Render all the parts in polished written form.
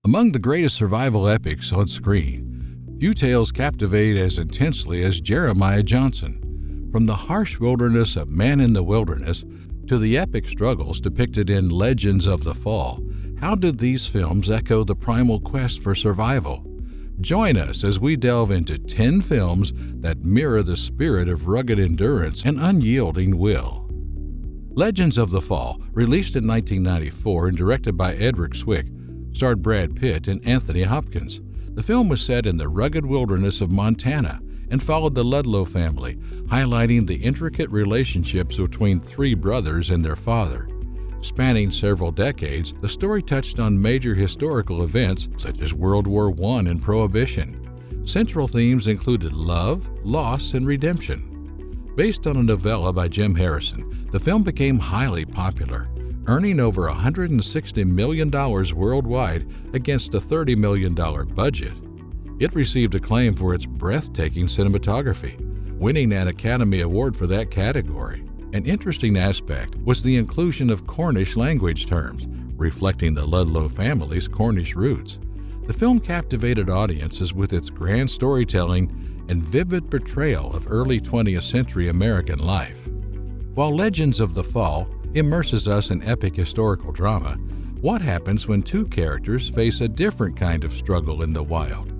Among the greatest survival epics on screen, few tales captivate as intensely as Jeremiah Johnson. From the harsh wilderness of Man in the Wilderness to the epic struggles depicted in Legends of the Fall, how did these films echo the primal quest for survival? Join us as we delve into 10 films that mirror the spirit of rugged endurance and unyielding will. Legends of the Fall, released in 1994 and directed by Edric Swick, starred Brad Pitt and Anthony Hopkins. The film was set in the rugged wilderness of Montana and followed the Ludlow family, highlighting the intricate relationships between three brothers and their father. Spanning several decades, the story touched on major historical events such as World War I and Prohibition. Central themes included love, loss, and redemption. Based on a novella by Jim Harrison, the film became highly popular, earning over $160 million worldwide against a $30 million budget. It received acclaim for its breathtaking cinematography, winning an Academy Award for that category. An interesting aspect was the inclusion of Cornish language terms, reflecting the Ludlow family's Cornish roots. The film captivated audiences with its grand storytelling and vivid portrayal of early 20th century American life. While Legends of the Fall immerses us in epic historical drama, what happens when two characters face a different kind of struggle in the wild?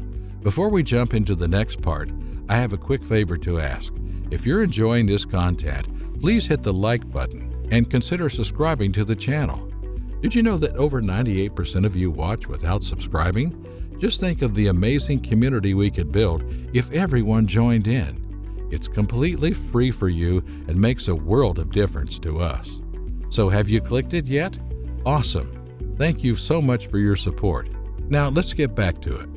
Before we jump into the next part, I have a quick favor to ask. If you're enjoying this content, please hit the like button and consider subscribing to the channel. Did you know that over 98% of you watch without subscribing? Just think of the amazing community we could build if everyone joined in. It's completely free for you and makes a world of difference to us. So have you clicked it yet? Awesome. Thank you so much for your support. Now let's get back to it.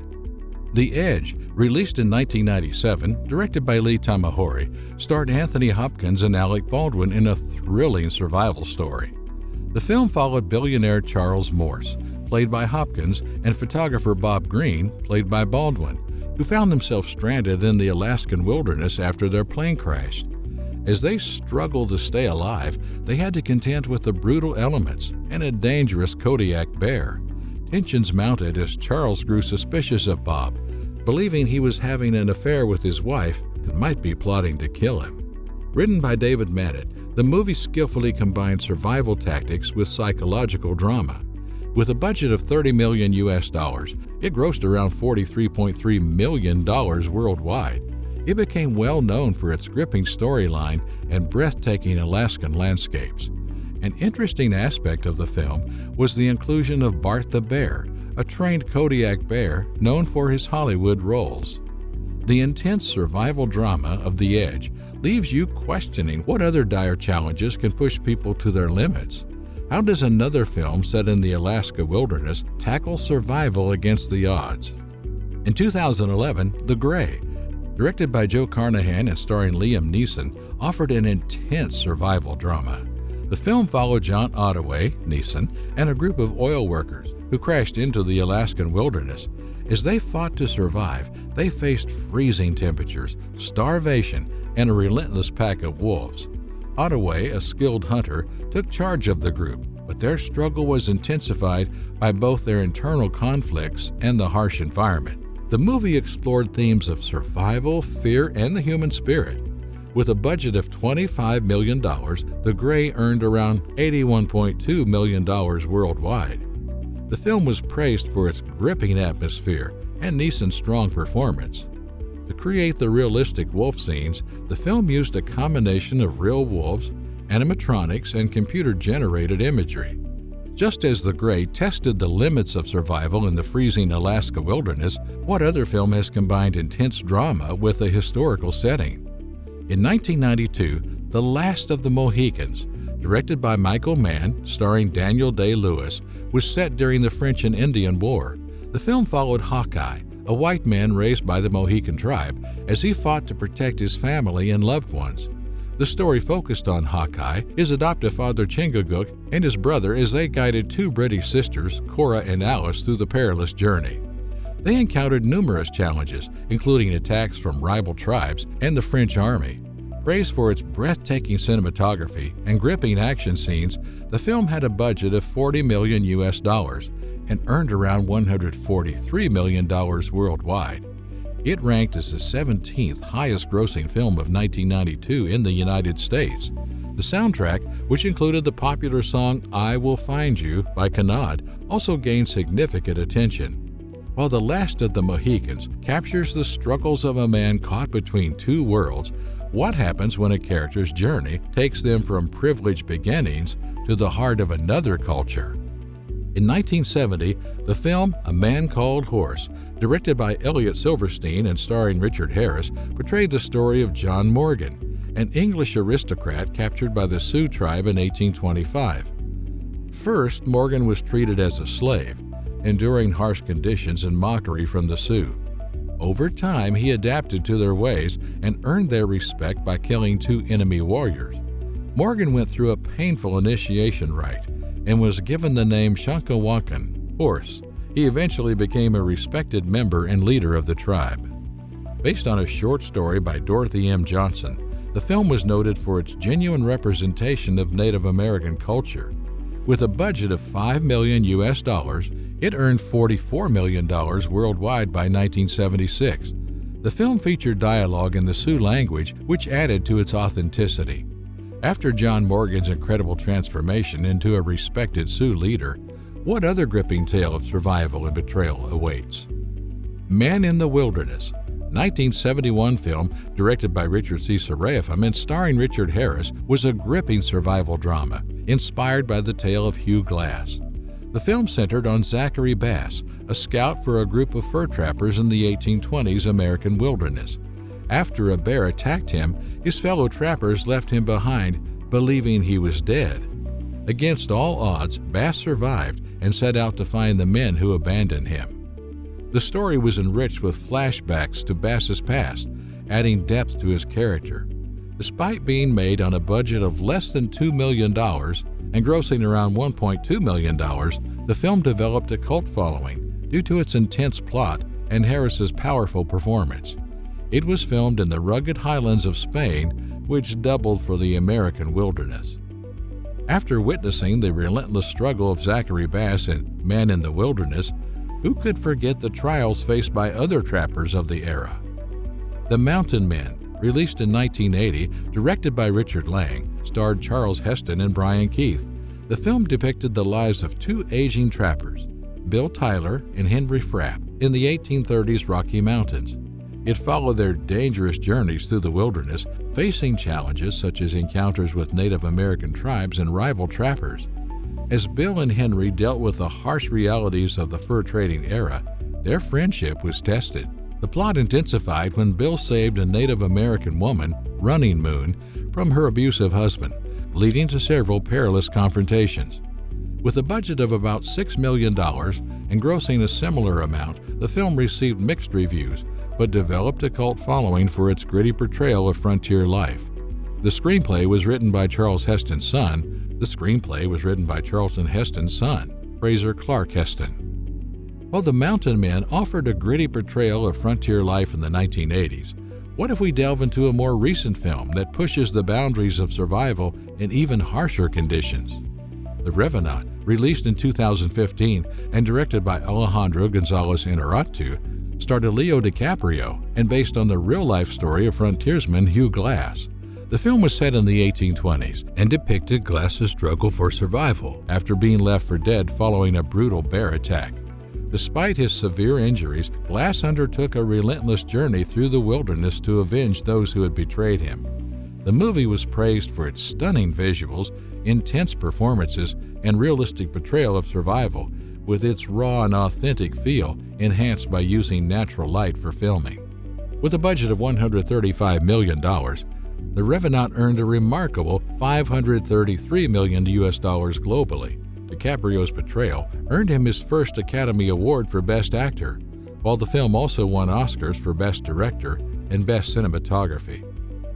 The Edge, released in 1997, directed by Lee Tamahori, starred Anthony Hopkins and Alec Baldwin in a thrilling survival story. The film followed billionaire Charles Morse, played by Hopkins, and photographer Bob Greene, played by Baldwin, who found themselves stranded in the Alaskan wilderness after their plane crashed. As they struggled to stay alive, they had to contend with the brutal elements and a dangerous Kodiak bear. Tensions mounted as Charles grew suspicious of Bob, believing he was having an affair with his wife and might be plotting to kill him. Written by David Mamet, the movie skillfully combined survival tactics with psychological drama. With a budget of $30 million, it grossed around $43.3 million worldwide. It became well known for its gripping storyline and breathtaking Alaskan landscapes. An interesting aspect of the film was the inclusion of Bart the Bear, a trained Kodiak bear known for his Hollywood roles. The intense survival drama of The Edge leaves you questioning what other dire challenges can push people to their limits. How does another film set in the Alaska wilderness tackle survival against the odds? In 2011, The Grey, directed by Joe Carnahan and starring Liam Neeson, offered an intense survival drama. The film followed John Ottaway, Neeson, and a group of oil workers who crashed into the Alaskan wilderness. As they fought to survive, they faced freezing temperatures, starvation, and a relentless pack of wolves. Ottaway, a skilled hunter, took charge of the group, but their struggle was intensified by both their internal conflicts and the harsh environment. The movie explored themes of survival, fear, and the human spirit. With a budget of $25 million, The Grey earned around $81.2 million worldwide. The film was praised for its gripping atmosphere and Neeson's strong performance. To create the realistic wolf scenes, the film used a combination of real wolves, animatronics, and computer-generated imagery. Just as The Grey tested the limits of survival in the freezing Alaska wilderness, what other film has combined intense drama with a historical setting? In 1992, The Last of the Mohicans, directed by Michael Mann, starring Daniel Day-Lewis, was set during the French and Indian War. The film followed Hawkeye, a white man raised by the Mohican tribe, as he fought to protect his family and loved ones. The story focused on Hawkeye, his adoptive father Chingachgook, and his brother as they guided two British sisters, Cora and Alice, through the perilous journey. They encountered numerous challenges, including attacks from rival tribes and the French army. Praised for its breathtaking cinematography and gripping action scenes, the film had a budget of $40 million and earned around $143 million worldwide. It ranked as the 17th highest grossing film of 1992 in the United States. The soundtrack, which included the popular song I Will Find You by Kanad, also gained significant attention. While The Last of the Mohicans captures the struggles of a man caught between two worlds, what happens when a character's journey takes them from privileged beginnings to the heart of another culture? In 1970, the film A Man Called Horse, directed by Elliot Silverstein and starring Richard Harris, portrayed the story of John Morgan, an English aristocrat captured by the Sioux tribe in 1825. First, Morgan was treated as a slave, enduring harsh conditions and mockery from the Sioux. Over time, he adapted to their ways and earned their respect by killing two enemy warriors. Morgan went through a painful initiation rite and was given the name Shankawankan, horse. He eventually became a respected member and leader of the tribe. Based on a short story by Dorothy M. Johnson, the film was noted for its genuine representation of Native American culture. With a budget of $5 million, it earned $44 million worldwide by 1976. The film featured dialogue in the Sioux language, which added to its authenticity. After John Morgan's incredible transformation into a respected Sioux leader, what other gripping tale of survival and betrayal awaits? Man in the Wilderness, 1971 film directed by Richard C. Seraphim and starring Richard Harris, was a gripping survival drama inspired by the tale of Hugh Glass. The film centered on Zachary Bass, a scout for a group of fur trappers in the 1820s American wilderness. After a bear attacked him, his fellow trappers left him behind, believing he was dead. Against all odds, Bass survived and set out to find the men who abandoned him. The story was enriched with flashbacks to Bass's past, adding depth to his character. Despite being made on a budget of less than $2 million and grossing around $1.2 million, the film developed a cult following due to its intense plot and Harris's powerful performance. It was filmed in the rugged highlands of Spain, which doubled for the American wilderness. After witnessing the relentless struggle of Zachary Bass in Man in the Wilderness, who could forget the trials faced by other trappers of the era? The Mountain Men, released in 1980, directed by Richard Lang, starred Charles Heston and Brian Keith. The film depicted the lives of two aging trappers, Bill Tyler and Henry Frapp, in the 1830s Rocky Mountains. It followed their dangerous journeys through the wilderness, facing challenges such as encounters with Native American tribes and rival trappers. As Bill and Henry dealt with the harsh realities of the fur trading era, their friendship was tested. The plot intensified when Bill saved a Native American woman, Running Moon, from her abusive husband, leading to several perilous confrontations. With a budget of about $6 million and grossing a similar amount, the film received mixed reviews, but developed a cult following for its gritty portrayal of frontier life. The screenplay was written by Charles Heston's son. The screenplay was written by Charlton Heston's son, Fraser Clark Heston. While The Mountain Men offered a gritty portrayal of frontier life in the 1980s, what if we delve into a more recent film that pushes the boundaries of survival in even harsher conditions? The Revenant, released in 2015 and directed by Alejandro Gonzalez Inarritu, starred Leo DiCaprio and based on the real-life story of frontiersman Hugh Glass. The film was set in the 1820s and depicted Glass's struggle for survival after being left for dead following a brutal bear attack. Despite his severe injuries, Glass undertook a relentless journey through the wilderness to avenge those who had betrayed him. The movie was praised for its stunning visuals, intense performances, and realistic portrayal of survival, with its raw and authentic feel enhanced by using natural light for filming. With a budget of $135 million, The Revenant earned a remarkable $533 million globally. DiCaprio's portrayal earned him his first Academy Award for Best Actor, while the film also won Oscars for Best Director and Best Cinematography.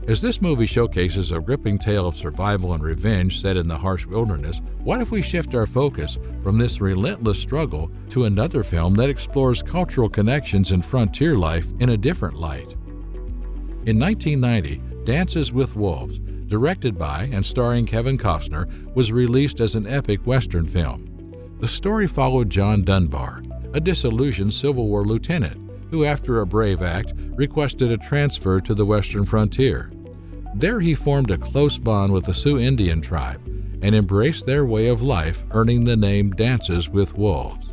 As this movie showcases a gripping tale of survival and revenge set in the harsh wilderness, what if we shift our focus from this relentless struggle to another film that explores cultural connections and frontier life in a different light? In 1990, Dances with Wolves, directed by and starring Kevin Costner, was released as an epic Western film. The story followed John Dunbar, a disillusioned Civil War lieutenant who, after a brave act, requested a transfer to the western frontier. There he formed a close bond with the Sioux Indian tribe and embraced their way of life, earning the name Dances with Wolves.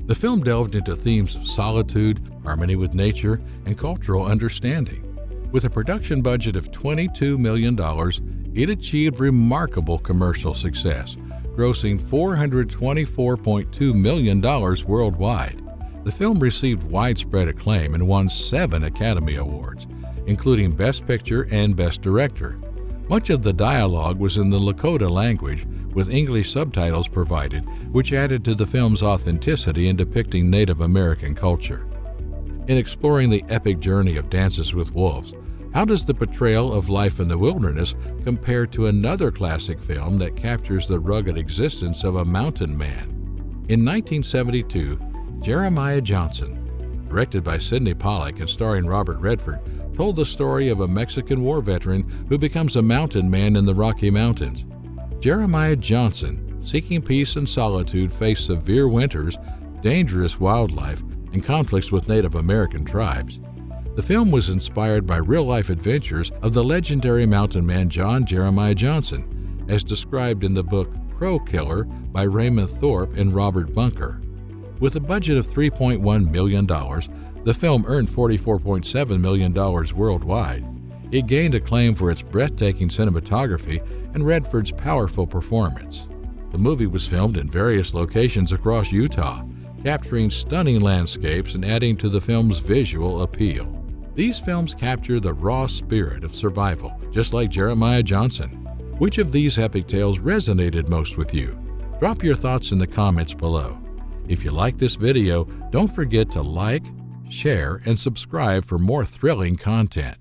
The film delved into themes of solitude, harmony with nature, and cultural understanding. With a production budget of $22 million, it achieved remarkable commercial success, grossing $424.2 million worldwide. The film received widespread acclaim and won 7 Academy Awards, including Best Picture and Best Director. Much of the dialogue was in the Lakota language, with English subtitles provided, which added to the film's authenticity in depicting Native American culture. In exploring the epic journey of Dances with Wolves, how does the portrayal of life in the wilderness compare to another classic film that captures the rugged existence of a mountain man? In 1972, Jeremiah Johnson, directed by Sidney Pollack and starring Robert Redford, told the story of a Mexican war veteran who becomes a mountain man in the Rocky Mountains. Jeremiah Johnson, seeking peace and solitude, faced severe winters, dangerous wildlife, and conflicts with Native American tribes. The film was inspired by real-life adventures of the legendary mountain man John Jeremiah Johnson, as described in the book Crow Killer by Raymond Thorpe and Robert Bunker. With a budget of $3.1 million, the film earned $44.7 million worldwide. It gained acclaim for its breathtaking cinematography and Redford's powerful performance. The movie was filmed in various locations across Utah, capturing stunning landscapes and adding to the film's visual appeal. These films capture the raw spirit of survival, just like Jeremiah Johnson. Which of these epic tales resonated most with you? Drop your thoughts in the comments below. If you like this video, don't forget to like, share, and subscribe for more thrilling content.